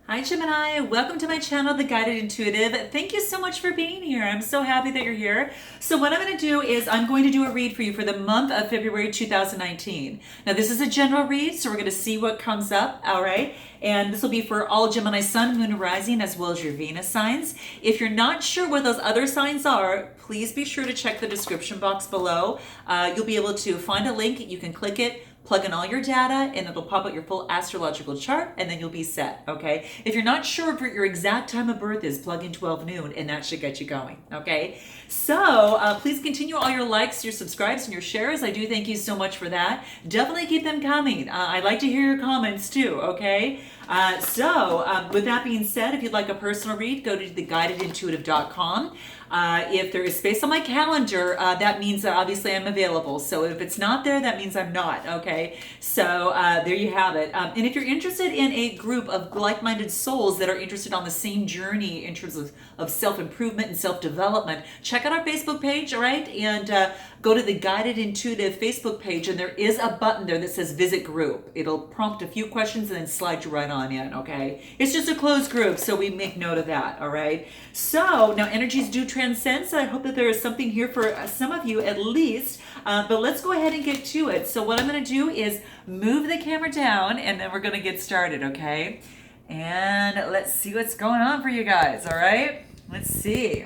Hi Gemini, welcome to my channel, The Guided Intuitive. Thank you so much for being here. I'm so happy that you're here. So what I'm going to do is I'm going to do a read for you for the month of February 2019. Now this is a general read, so we're going to see what comes up, all right? And this will be for all Gemini Sun, Moon, and Rising, as well as your Venus signs. If you're not sure what those other signs are, please be sure to check the description box below. You'll be able to find a link, you can click it, plug in all your data, and it'll pop out your full astrological chart, and then you'll be set, okay? If you're not sure what your exact time of birth is, plug in 12 noon, and that should get you going, okay? So please continue all your likes, your subscribes, and your shares. I do thank you so much for that. Definitely keep them coming. I'd like to hear your comments too, okay? With that being said, if you'd like a personal read, go to theguidedintuitive.com. If there is space on my calendar, that means that obviously I'm available. So if it's not there, that means I'm not, okay? So there you have it. And if you're interested in a group of like-minded souls that are interested on the same journey in terms of self-improvement and self-development, check out our Facebook page, all right? And go to the Guided Intuitive Facebook page, and there is a button there that says Visit Group. It'll prompt a few questions and then slide you right on in, okay? It's just a closed group, so we make note of that, all right? So now energies do transcend, so I hope that there is something here for some of you at least, but let's go ahead and get to it. So what I'm going to do is move the camera down, and then we're going to get started, okay? And let's see what's going on for you guys, all right? Let's see.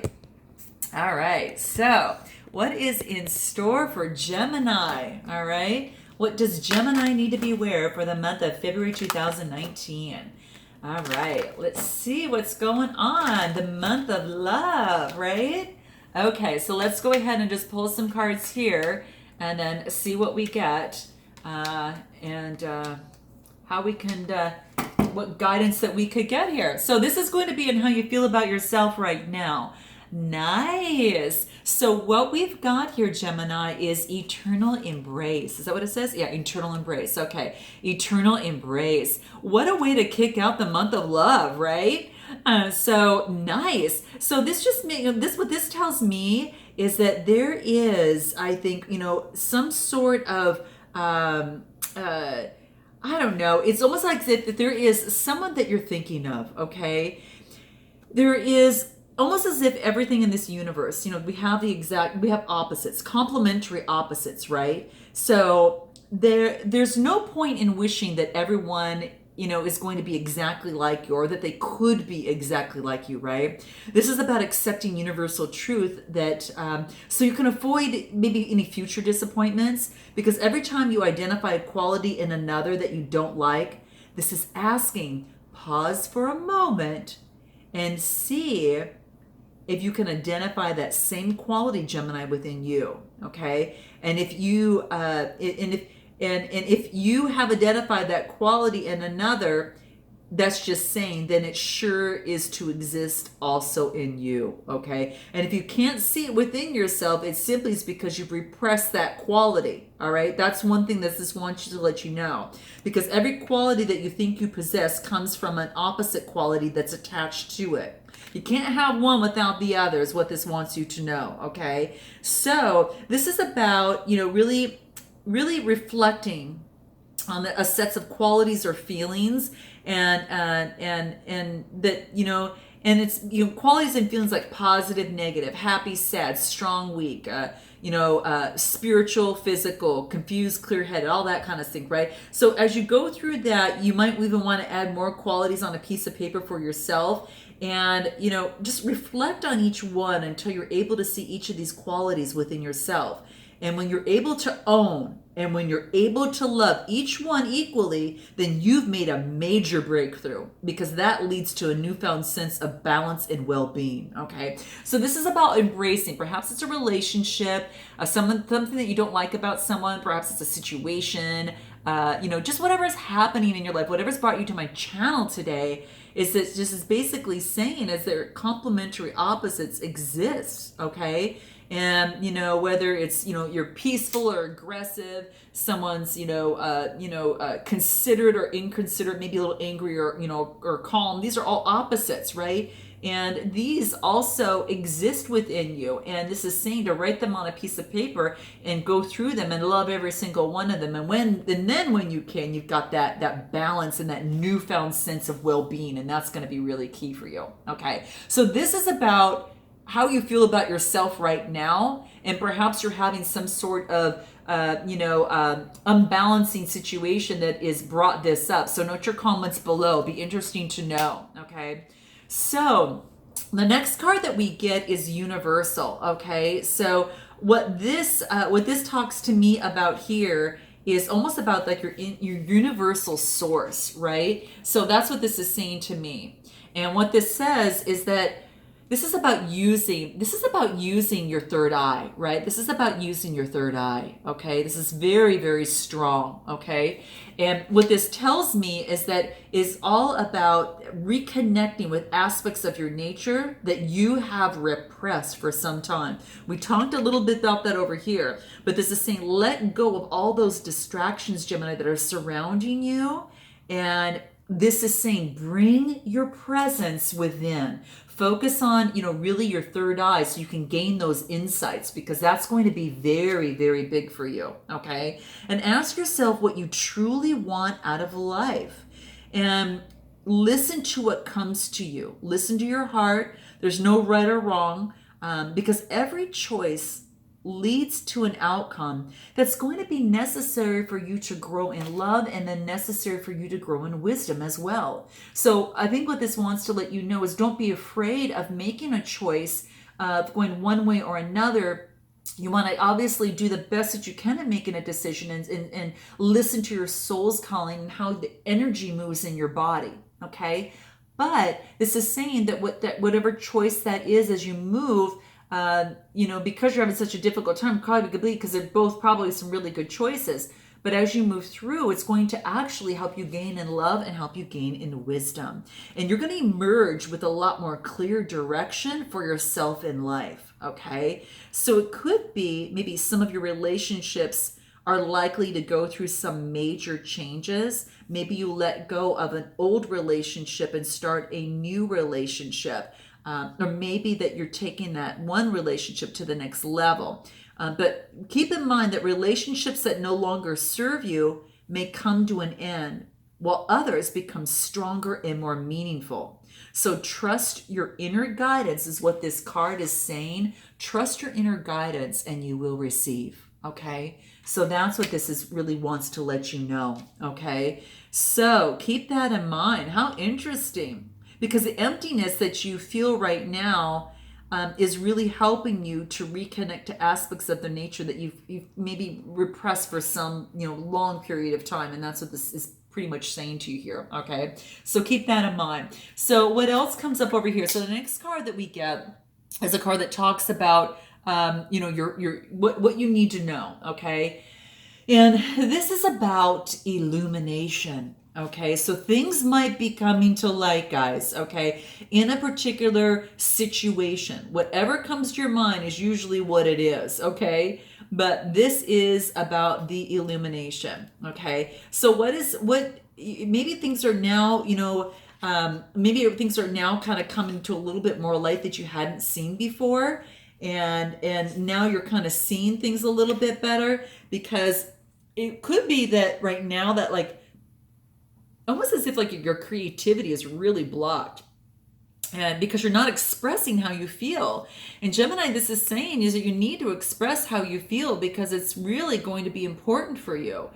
All right, so what is in store for Gemini, all right? What does Gemini need to be aware for the month of February 2019? All right, let's see what's going on. The month of love, right? Okay, so let's go ahead and just pull some cards here and then see what we get and how we can, what guidance that we could get here. So this is going to be in how you feel about yourself right now. Nice. So what we've got here, Gemini, is eternal embrace. Is that what it says? Yeah, eternal embrace. Okay, eternal embrace. What a way to kick out the month of love, right? So nice. So this just what this tells me is that there is, I think, some sort of I don't know. It's almost like that there is someone that you're thinking of. Okay, there is. Almost as if everything in this universe, we have opposites, complementary opposites, right? So there's no point in wishing that everyone, is going to be exactly like you, or that they could be exactly like you, right? This is about accepting universal truth that, so you can avoid maybe any future disappointments, because every time you identify a quality in another that you don't like, this is asking, pause for a moment and see if you can identify that same quality, Gemini, within you, okay? And if you if you have identified that quality in another, that's just saying then it sure is to exist also in you, okay? And if you can't see it within yourself, it simply is because you've repressed that quality, all right? That's one thing that this wants you to let you know, because every quality that you think you possess comes from an opposite quality that's attached to it. You can't have one without the other is what this wants you to know, okay? So this is about, really, really reflecting on a sets of qualities or feelings and that, and it's, qualities and feelings like positive, negative, happy, sad, strong, weak, spiritual, physical, confused, clear-headed, all that kind of thing, right? So as you go through that, you might even want to add more qualities on a piece of paper for yourself. And, just reflect on each one until you're able to see each of these qualities within yourself. And when you're able to own and when you're able to love each one equally, then you've made a major breakthrough, because that leads to a newfound sense of balance and well-being, okay? So this is about embracing. Perhaps it's a relationship, something that you don't like about someone. Perhaps it's a situation, just whatever is happening in your life, whatever's brought you to my channel today, is basically saying is that complementary opposites exist, okay? And, whether it's, you're peaceful or aggressive, someone's, considerate or inconsiderate, maybe a little angry or, or calm. These are all opposites, right? And these also exist within you. And this is saying to write them on a piece of paper and go through them and love every single one of them. And then when you can, you've got that balance and that newfound sense of well-being. And that's going to be really key for you. Okay. So this is about how you feel about yourself right now. And perhaps you're having some sort of unbalancing situation that is brought this up. So note your comments below. Be interesting to know. Okay. So the next card that we get is universal. Okay. So what this talks to me about here is almost about like your universal source, right? So that's what this is saying to me. And what this says is that this is about using your third eye, right? This is about using your third eye, okay? This is very, very strong, okay? And what this tells me is that is all about reconnecting with aspects of your nature that you have repressed for some time. We talked a little bit about that over here, but this is saying let go of all those distractions, Gemini, that are surrounding you. And this is saying bring your presence within. Focus on, really your third eye so you can gain those insights, because that's going to be very, very big for you, okay? And ask yourself what you truly want out of life. And listen to what comes to you. Listen to your heart. There's no right or wrong, because every choice leads to an outcome that's going to be necessary for you to grow in love, and then necessary for you to grow in wisdom as well. So I think what this wants to let you know is don't be afraid of making a choice of going one way or another. You want to obviously do the best that you can in making a decision, and listen to your soul's calling and how the energy moves in your body, okay? But this is saying that whatever choice that is as you move, because you're having such a difficult time, probably because they're both probably some really good choices. But as you move through, it's going to actually help you gain in love and help you gain in wisdom. And you're going to emerge with a lot more clear direction for yourself in life, okay? So it could be maybe some of your relationships are likely to go through some major changes. Maybe you let go of an old relationship and start a new relationship. Or maybe that you're taking that one relationship to the next level. But keep in mind that relationships that no longer serve you may come to an end, while others become stronger and more meaningful. So trust your inner guidance is what this card is saying. Trust your inner guidance and you will receive, okay? So that's what this is really wants to let you know, okay? So keep that in mind. How interesting. Because the emptiness that you feel right now is really helping you to reconnect to aspects of the nature that you've maybe repressed for some long period of time. And that's what this is pretty much saying to you here, okay? So keep that in mind. So what else comes up over here? So the next card that we get is a card that talks about your what you need to know, okay? And this is about illumination. Okay, so things might be coming to light, guys, okay, in a particular situation. Whatever comes to your mind is usually what it is, okay? But this is about the illumination, okay? So maybe things are now, maybe things are now kind of coming to a little bit more light that you hadn't seen before. And now you're kind of seeing things a little bit better, because it could be that right now that almost as if your creativity is really blocked, and because you're not expressing how you feel. And Gemini, this is saying is that you need to express how you feel, because it's really going to be important for you,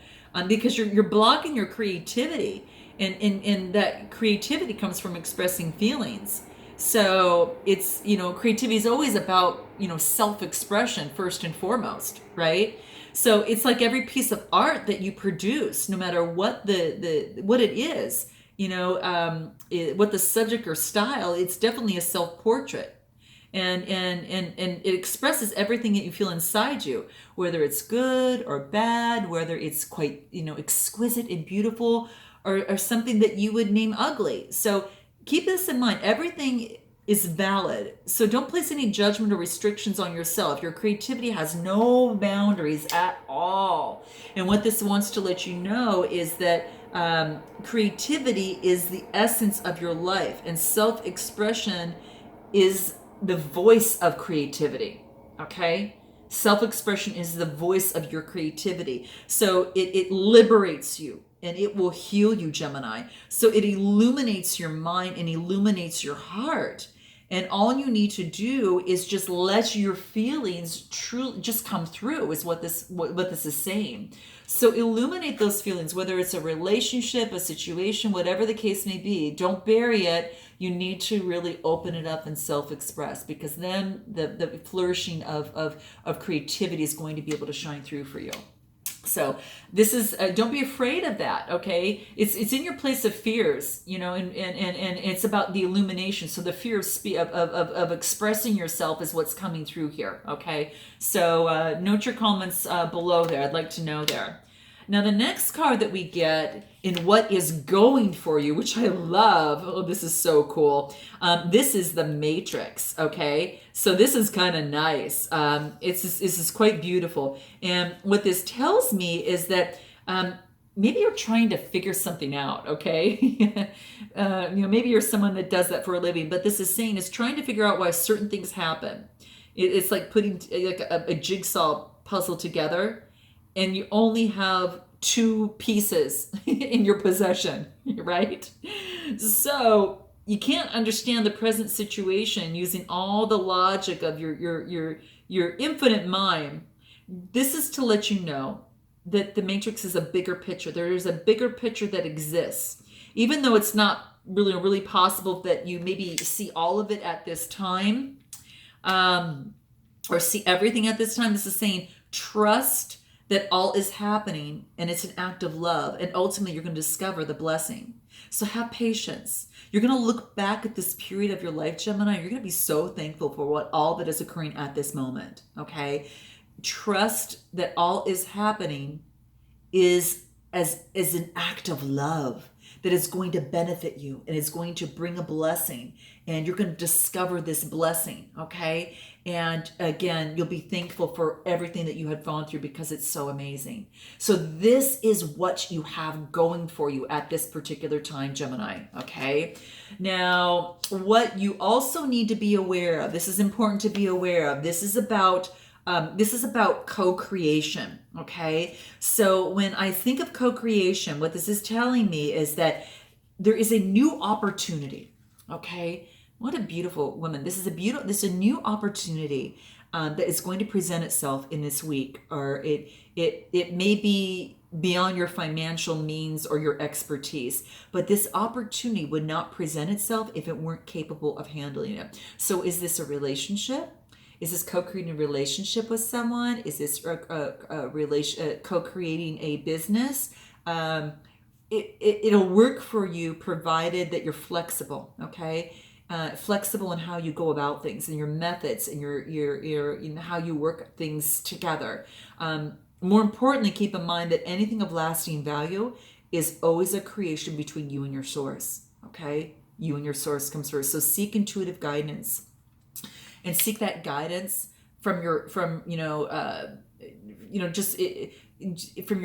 because you're blocking your creativity, and that creativity comes from expressing feelings. So it's creativity is always about self-expression first and foremost, right? So it's like every piece of art that you produce, no matter what what it is, what the subject or style, it's definitely a self-portrait. And it expresses everything that you feel inside you, whether it's good or bad, whether it's quite, exquisite and beautiful, or something that you would name ugly. So keep this in mind. Everything is valid. So don't place any judgment or restrictions on yourself. Your creativity has no boundaries at all. And what this wants to let you know is that creativity is the essence of your life, and self-expression is the voice of creativity. Okay? Self-expression is the voice of your creativity. So it liberates you and it will heal you, Gemini. So it illuminates your mind and illuminates your heart. And all you need to do is just let your feelings truly just come through, is what this is saying. So illuminate those feelings, whether it's a relationship, a situation, whatever the case may be. Don't bury it. You need to really open it up and self-express, because then the flourishing of creativity is going to be able to shine through for you. So this is, don't be afraid of that, okay? It's in your place of fears, you know, and it's about the illumination. So the fear of expressing yourself is what's coming through here, okay? So note your comments below there. I'd like to know there. Now, the next card that we get in what is going for you, which I love. Oh, this is so cool. This is the Matrix, okay? So this is kind of nice. This is quite beautiful. And what this tells me is that maybe you're trying to figure something out, okay? Maybe you're someone that does that for a living, but this is saying is trying to figure out why certain things happen. It's like putting like a jigsaw puzzle together, and you only have two pieces in your possession, right? So you can't understand the present situation using all the logic of your infinite mind. This is to let you know that the Matrix is a bigger picture. There is a bigger picture that exists, even though it's not really possible that you maybe see all of it at this time, or see everything at this time. This is saying trust that all is happening, and it's an act of love, and ultimately you're going to discover the blessing. So have patience. You're going to look back at this period of your life, Gemini. You're going to be so thankful for what all that is occurring at this moment, okay? Trust that all is happening is as an act of love that is going to benefit you, and it's going to bring a blessing, and you're going to discover this blessing, okay? And again, you'll be thankful for everything that you had gone through, because it's so amazing. So this is what you have going for you at this particular time, Gemini, okay? Now, what you also need to be aware of, this is important to be aware of, this is about co-creation, okay? So when I think of co-creation, what this is telling me is that there is a new opportunity, okay? What a beautiful woman. This is a new opportunity that is going to present itself in this week, or it may be beyond your financial means or your expertise, but this opportunity would not present itself if it weren't capable of handling it. So is this a relationship? Is this co-creating a relationship with someone? Is this co-creating a business? It'll work for you, provided that you're flexible, okay? Flexible in how you go about things, and your methods, and your how you work things together. More importantly, keep in mind that anything of lasting value is always a creation between you and your source, okay? You and your source comes first. So seek intuitive guidance. And seek that guidance from your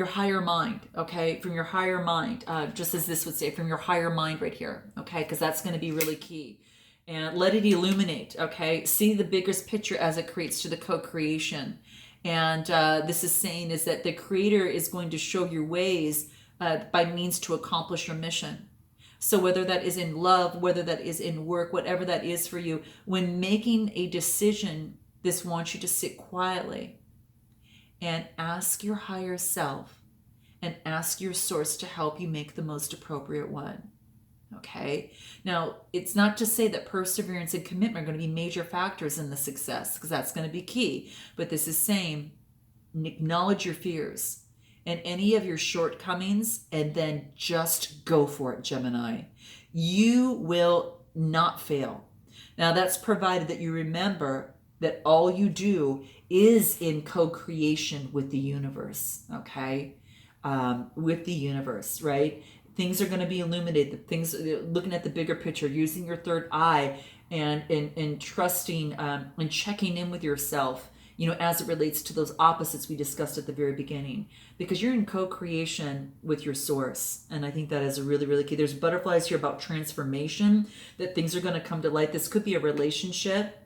higher mind, okay? From your higher mind, just as this would say, from your higher mind right here, okay? Because that's going to be really key. And let it illuminate, okay? See the biggest picture as it creates to the co-creation. And this is saying is that the Creator is going to show you ways by means to accomplish your mission. So whether that is in love, whether that is in work, whatever that is for you, when making a decision, this wants you to sit quietly and ask your higher self and ask your source to help you make the most appropriate one. Okay? Now, it's not to say that perseverance and commitment are going to be major factors in the success, because that's going to be key. But this is saying, acknowledge your fears and any of your shortcomings, and then just go for it, Gemini. You will not fail. Now, that's provided that you remember that all you do is in co-creation with the universe, okay? With the universe, right? Things are going to be illuminated. Things, looking at the bigger picture, using your third eye, and trusting, and checking in with yourself, as it relates to those opposites we discussed at the very beginning, because you're in co-creation with your source. And I think that is a really, really key. There's butterflies here about transformation, that things are going to come to light. This could be a relationship,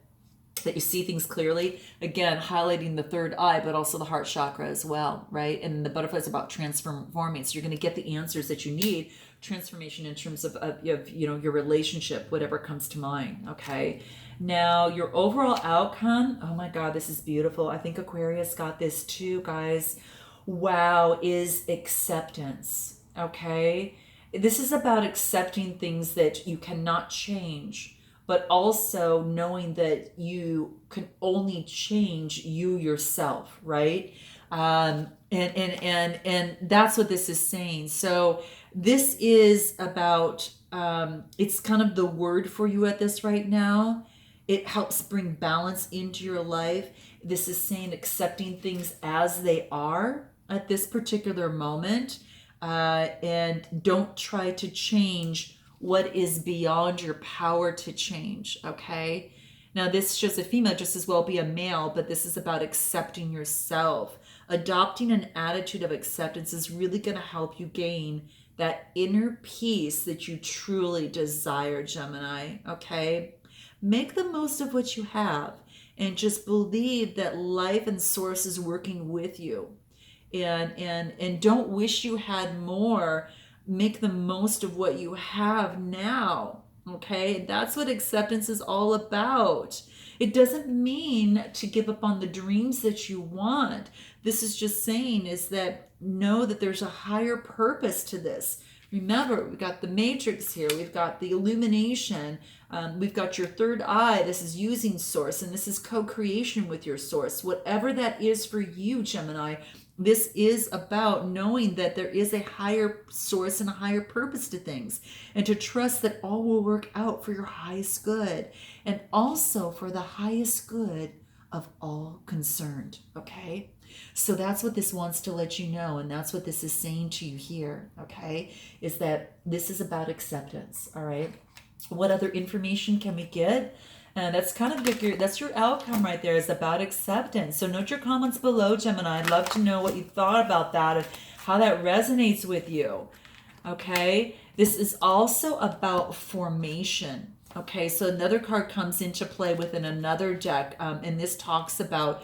that you see things clearly, again highlighting the third eye, but also the heart chakra as well, right? And the butterfly is about transforming, so you're going to get the answers that you need. Transformation in terms of your relationship, whatever comes to mind. Okay, now your overall outcome, oh my god, this is beautiful. I think Aquarius got this too, guys. Wow, is acceptance. Okay, this is about accepting things that you cannot change, but also knowing that you can only change you yourself, right? And that's what this is saying. So this is about, it's kind of the word for you at this right now. It helps bring balance into your life. This is saying accepting things as they are at this particular moment, and don't try to change what is beyond your power to change. Okay, now this shows a female, just as well be a male, but this is about accepting yourself. Adopting an attitude of acceptance is really going to help you gain that inner peace that you truly desire, Gemini. Okay, make the most of what you have, and just believe that life and source is working with you, and don't wish you had more. Make the most of what you have now. Okay, that's what acceptance is all about. It doesn't mean to give up on the dreams that you want. This is just saying is that know that there's a higher purpose to this. Remember, we've got the matrix here, we've got the illumination, we've got your third eye. This is using source, and this is co-creation with your source. Whatever that is for you, Gemini, this is about knowing that there is a higher source and a higher purpose to things, and to trust that all will work out for your highest good, and also for the highest good of all concerned. Okay, so that's what this wants to let you know, and that's what this is saying to you here. Okay, is that this is about acceptance. All right, what other information can we get? And that's kind of that's your outcome right there, is about acceptance. So note your comments below, Gemini. I'd love to know what you thought about that and how that resonates with you. Okay, this is also about formation. Okay, so another card comes into play within another deck, and this talks about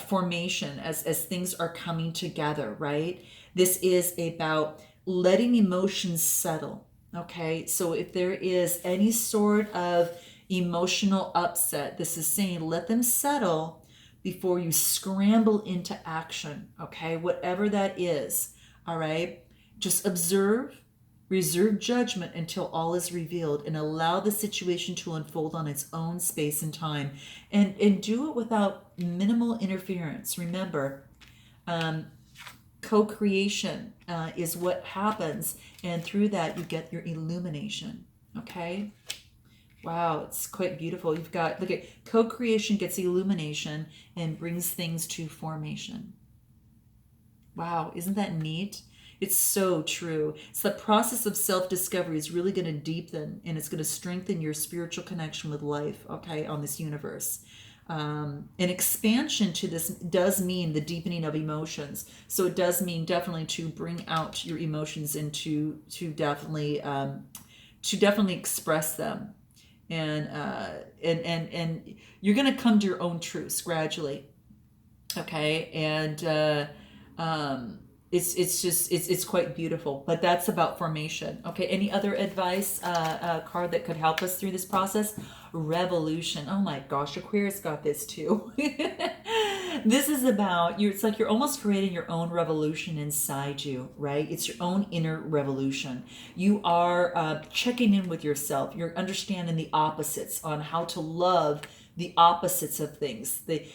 formation as things are coming together, right? This is about letting emotions settle. Okay, so if there is any sort of emotional upset, this is saying let them settle before you scramble into action. Okay, whatever that is. All right, just observe, reserve judgment until all is revealed, and allow the situation to unfold on its own space and time, and do it without minimal interference. Remember, co-creation is what happens, and through that you get your illumination. Okay, wow, it's quite beautiful. You've got, look at, co-creation gets illumination and brings things to formation. Wow, isn't that neat? It's so true. So the process of self-discovery is really going to deepen, and it's going to strengthen your spiritual connection with life, okay, on this universe. An expansion to this does mean the deepening of emotions. So it does mean definitely to bring out your emotions and to definitely express them. And you're going to come to your own truths gradually. Okay. And, it's quite beautiful, but that's about formation. Okay, any other advice card that could help us through this process? Revolution. Oh my gosh, Aquarius got this too. This is about you. It's like you're almost creating your own revolution inside you, right? It's your own inner revolution. You are checking in with yourself. You're understanding the opposites on how to love the opposites of things, the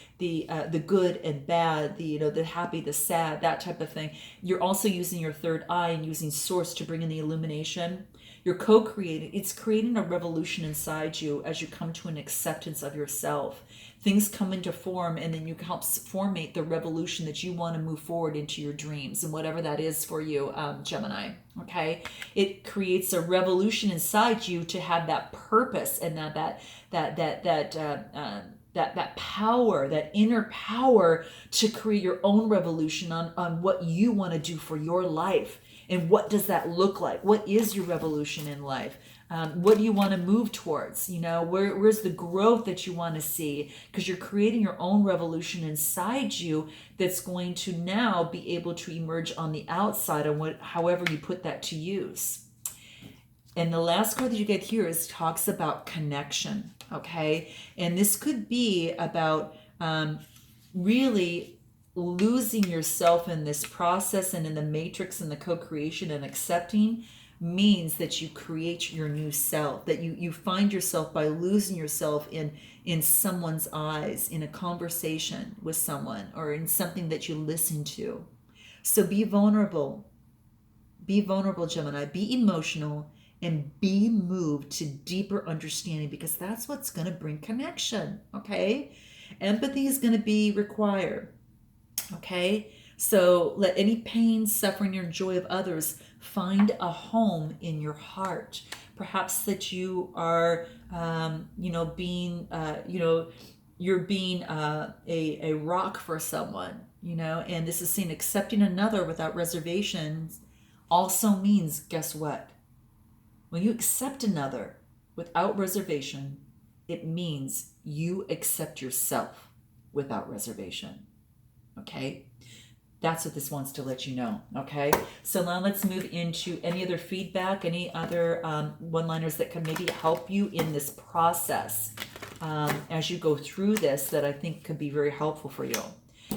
good and bad, the happy, the sad, that type of thing. You're also using your third eye and using source to bring in the illumination. You're co-creating. It's creating a revolution inside you as you come to an acceptance of yourself. Things come into form, and then you help formate the revolution that you want to move forward into your dreams, and whatever that is for you, Gemini. Okay, it creates a revolution inside you to have that purpose and that power, that inner power to create your own revolution on what you want to do for your life. And what does that look like? What is your revolution in life? What do you want to move towards? You know, where's the growth that you want to see? Because you're creating your own revolution inside you that's going to now be able to emerge on the outside on however you put that to use. And the last card that you get here talks about connection, okay? And this could be about really losing yourself in this process and in the matrix and the co-creation, and accepting means that you create your new self, that you find yourself by losing yourself in someone's eyes, in a conversation with someone, or in something that you listen to. So be vulnerable. Be vulnerable, Gemini. Be emotional and be moved to deeper understanding, because that's what's going to bring connection, okay? Empathy is going to be required, okay? So let any pain, suffering, or joy of others find a home in your heart. Perhaps that you are, you're being a rock for someone, and this is saying accepting another without reservations also means, guess what? When you accept another without reservation, it means you accept yourself without reservation, okay? That's what this wants to let you know, okay? So now let's move into any other feedback, any other one-liners that can maybe help you in this process as you go through this, that I think could be very helpful for you.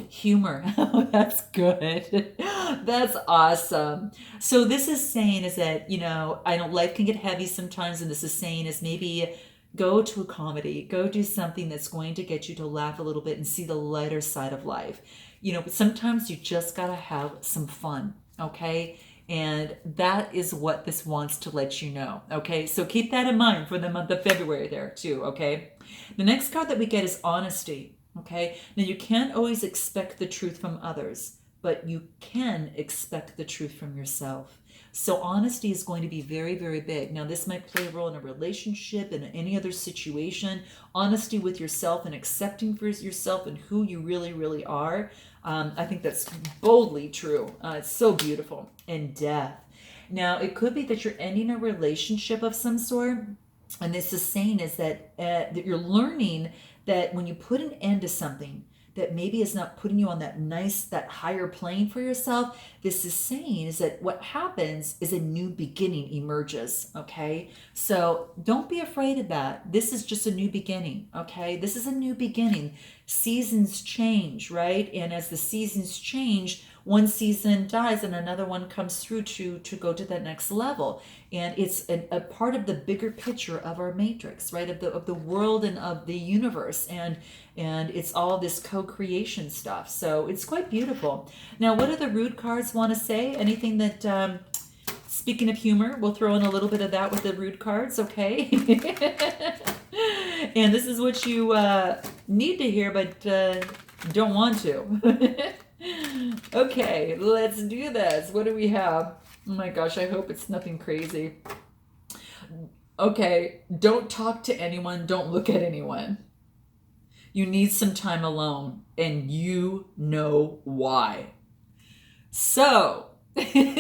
Humor. Oh, that's good. That's awesome. So this is saying is that, I know life can get heavy sometimes, and this is saying is maybe go to a comedy, go do something that's going to get you to laugh a little bit and see the lighter side of life. But sometimes you just got to have some fun, okay? And that is what this wants to let you know, okay? So keep that in mind for the month of February there too, okay? The next card that we get is honesty, okay? Now you can't always expect the truth from others, but you can expect the truth from yourself. So honesty is going to be very, very big. Now this might play a role in a relationship, in any other situation. Honesty with yourself and accepting for yourself and who you really, really are. I think that's boldly true. It's so beautiful. And death. Now it could be that you're ending a relationship of some sort. And this is saying is that you're learning that when you put an end to something that maybe is not putting you on that higher plane for yourself, this is saying is that what happens is a new beginning emerges, okay? So don't be afraid of that. This is just a new beginning, okay? This is a new beginning. Seasons change, right? And as the seasons change, one season dies and another one comes through to go to that next level. And it's a part of the bigger picture of our matrix, right? Of the world and of the universe. And it's all this co-creation stuff. So it's quite beautiful. Now, what do the root cards want to say? Anything that, speaking of humor, we'll throw in a little bit of that with the root cards, okay? And this is what you need to hear, but don't want to. Okay, let's do this. What do we have? Oh my gosh, I hope it's nothing crazy. Okay, don't talk to anyone. Don't look at anyone. You need some time alone, and you know why. So, is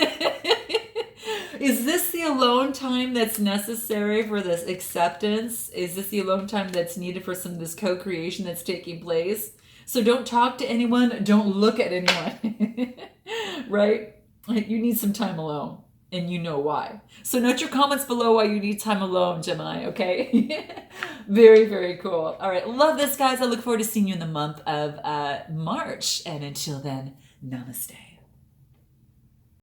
this the alone time that's necessary for this acceptance? Is this the alone time that's needed for some of this co-creation that's taking place? So don't talk to anyone. Don't look at anyone, right? You need some time alone, and you know why. So note your comments below why you need time alone, Gemini, okay? Very, very cool. All right, love this, guys. I look forward to seeing you in the month of March. And until then, namaste.